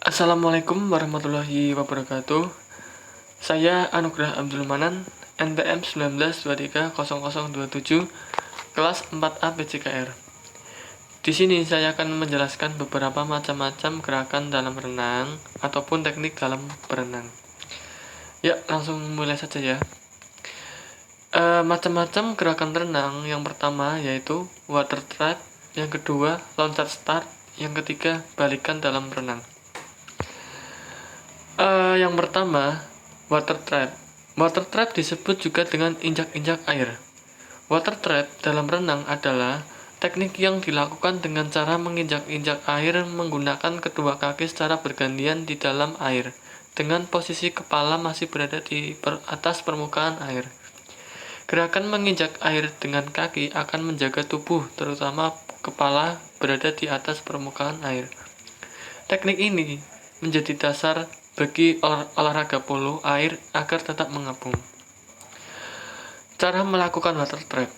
Assalamualaikum warahmatullahi wabarakatuh. Saya Anugrah Abdul Manan, NPM 19230027, kelas 4A PJKR. Di sini saya akan menjelaskan beberapa macam-macam gerakan dalam renang ataupun teknik dalam berenang. Ya, langsung mulai saja ya. Macam-macam gerakan renang, yang pertama yaitu water trap, yang kedua loncat start, yang ketiga balikan dalam renang. Yang pertama, water trap. Water trap disebut juga dengan injak-injak air. Water trap dalam renang adalah teknik yang dilakukan dengan cara menginjak-injak air menggunakan kedua kaki secara bergantian di dalam air, dengan posisi kepala masih berada di atas permukaan air. Gerakan menginjak air dengan kaki akan menjaga tubuh, terutama kepala, berada di atas permukaan air. Teknik ini menjadi dasar bagi olahraga polo air agar tetap mengapung. Cara melakukan water trap.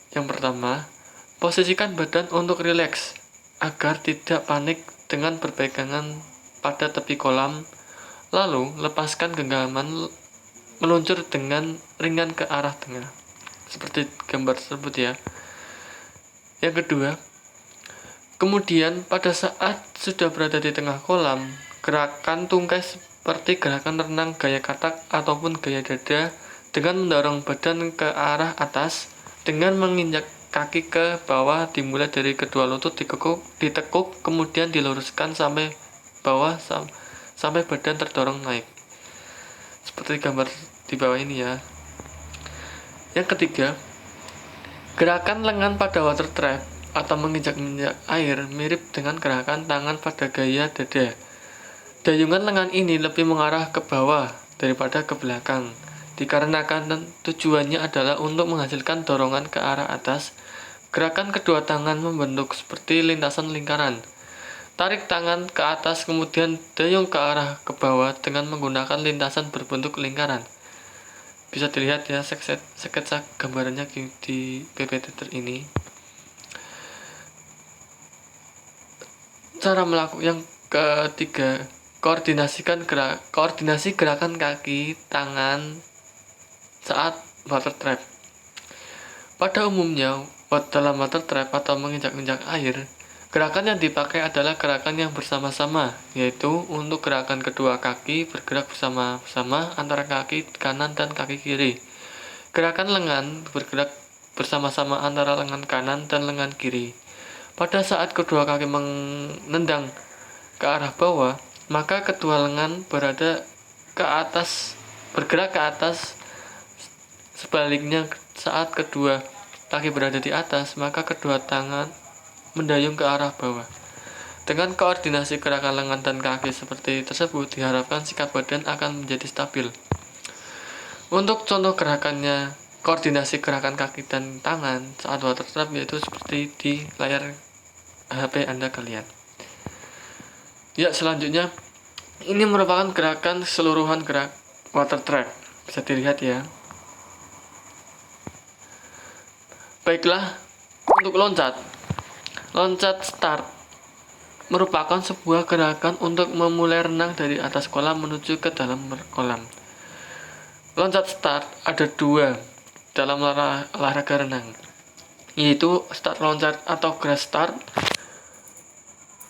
Yang pertama, posisikan badan untuk rileks agar tidak panik dengan berpegangan pada tepi kolam. Lalu, lepaskan genggaman meluncur dengan ringan ke arah tengah. Seperti gambar tersebut ya. Yang kedua, kemudian pada saat sudah berada di tengah kolam, gerakan tungkai seperti gerakan renang gaya katak ataupun gaya dada dengan mendorong badan ke arah atas dengan menginjak kaki ke bawah, dimulai dari kedua lutut ditekuk kemudian diluruskan sampai bawah sampai badan terdorong naik. Seperti gambar di bawah ini ya. Yang ketiga, gerakan lengan pada water trap atau menginjak-injak air mirip dengan gerakan tangan pada gaya dada. Dayungan lengan ini lebih mengarah ke bawah daripada ke belakang, dikarenakan tujuannya adalah untuk menghasilkan dorongan ke arah atas. Gerakan kedua tangan membentuk seperti lintasan lingkaran. Tarik tangan ke atas kemudian dayung ke arah ke bawah dengan menggunakan lintasan berbentuk lingkaran. Bisa dilihat ya sketsa gambarannya di PPT ini. Cara melakukan yang ketiga, koordinasi gerakan kaki, tangan saat water trap. Pada umumnya, dalam water trap atau menginjak-injak air, gerakan yang dipakai adalah gerakan yang bersama-sama, yaitu untuk gerakan kedua kaki bergerak bersama-sama antara kaki kanan dan kaki kiri. Gerakan lengan bergerak bersama-sama antara lengan kanan dan lengan kiri. Pada saat kedua kaki menendang ke arah bawah, maka kedua lengan bergerak ke atas. Sebaliknya, saat kedua kaki berada di atas, maka kedua tangan mendayung ke arah bawah. Dengan koordinasi gerakan lengan dan kaki seperti tersebut, diharapkan sikap badan akan menjadi stabil. Untuk contoh gerakannya, koordinasi gerakan kaki dan tangan saat water trap yaitu seperti di layar HP Anda kalian. Ya, selanjutnya ini merupakan gerakan keseluruhan gerak water trap. Bisa dilihat ya. Baiklah, untuk loncat start merupakan sebuah gerakan untuk memulai renang dari atas kolam menuju ke dalam kolam. Loncat start ada dua dalam olahraga renang, yaitu start loncat atau grass start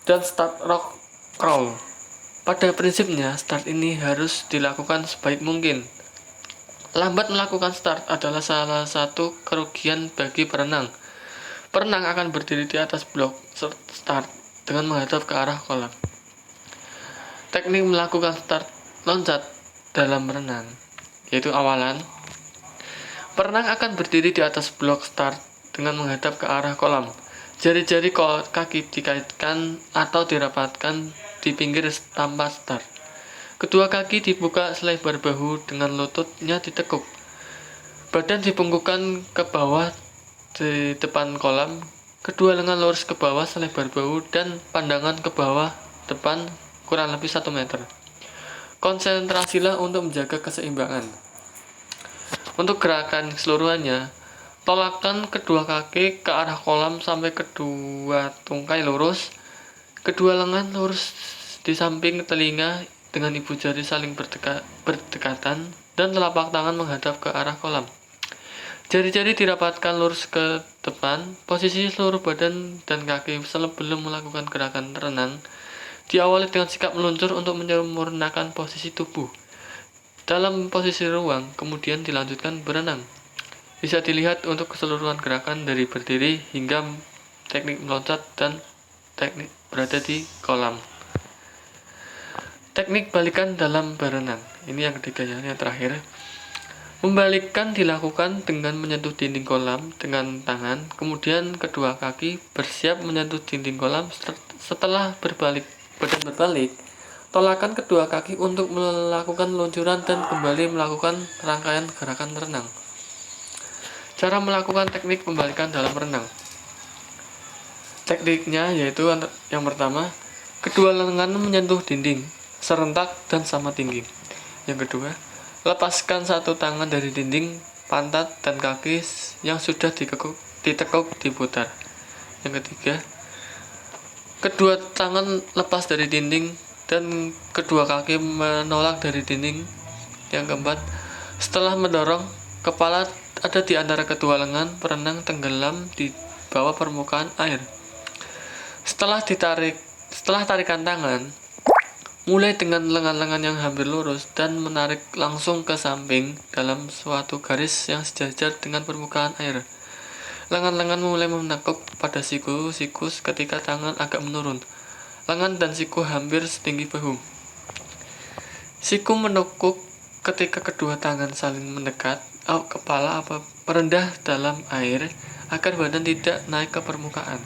dan start rock crawl. Pada prinsipnya, start ini harus dilakukan sebaik mungkin. Lambat melakukan start adalah salah satu kerugian bagi perenang. Perenang akan berdiri di atas blok start dengan menghadap ke arah kolam. Teknik melakukan start loncat dalam renang, yaitu awalan. Perenang akan berdiri di atas blok start dengan menghadap ke arah kolam. Jari-jari kaki dikaitkan atau dirapatkan di pinggir tanpa start. Kedua kaki dibuka selebar bahu dengan lututnya ditekuk. Badan dibungkukkan ke bawah di depan kolam. Kedua lengan lurus ke bawah selebar bahu dan pandangan ke bawah depan kurang lebih 1 meter. Konsentrasilah untuk menjaga keseimbangan. Untuk gerakan keseluruhannya, tolakkan kedua kaki ke arah kolam sampai kedua tungkai lurus. Kedua lengan lurus di samping telinga dengan ibu jari saling berdekatan dan telapak tangan menghadap ke arah kolam. Jari-jari dirapatkan lurus ke depan. Posisi seluruh badan dan kaki sebelum melakukan gerakan renang diawali dengan sikap meluncur untuk menyempurnakan posisi tubuh dalam posisi ruang, kemudian dilanjutkan berenang. Bisa dilihat untuk keseluruhan gerakan dari berdiri hingga teknik meloncat dan teknik berada di kolam. Teknik balikan dalam berenang. Ini yang ketiga, yang terakhir. Membalikan dilakukan dengan menyentuh dinding kolam dengan tangan, kemudian kedua kaki bersiap menyentuh dinding kolam. Setelah badan berbalik, tolakkan kedua kaki untuk melakukan luncuran dan kembali melakukan rangkaian gerakan renang. Cara melakukan teknik pembalikan dalam renang. Tekniknya yaitu yang pertama, kedua lengan menyentuh dinding, serentak dan sama tinggi. Yang kedua, lepaskan satu tangan dari dinding, pantat, dan kaki yang sudah ditekuk diputar. Yang ketiga, kedua tangan lepas dari dinding dan kedua kaki menolak dari dinding. Yang keempat, setelah mendorong, kepala ada di antara kedua lengan, perenang tenggelam di bawah permukaan air. Setelah tarikan tangan, mulai dengan lengan-lengan yang hampir lurus dan menarik langsung ke samping dalam suatu garis yang sejajar dengan permukaan air. Lengan-lengan mulai menekuk pada siku-siku ketika tangan agak menurun. Lengan dan siku hampir setinggi bahu. Siku menekuk ketika kedua tangan saling mendekat, kepala merendah dalam air agar badan tidak naik ke permukaan.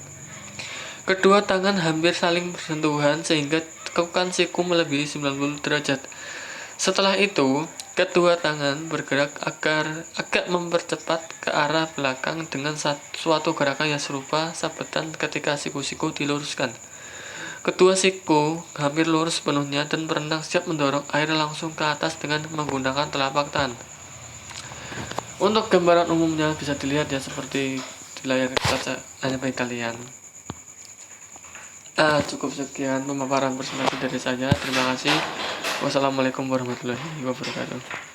Kedua tangan hampir saling bersentuhan sehingga tekukan siku melebihi 90 derajat. Setelah itu, kedua tangan bergerak agar agak mempercepat ke arah belakang dengan suatu gerakan yang serupa sabetan ketika siku-siku diluruskan. Kedua siku hampir lurus sepenuhnya dan berenang siap mendorong air langsung ke atas dengan menggunakan telapak tangan. Untuk gambaran umumnya bisa dilihat ya seperti di layar kaca hanya bagi kalian. Cukup sekian pemaparan presentasi dari saya. Terima kasih. Wassalamualaikum warahmatullahi wabarakatuh.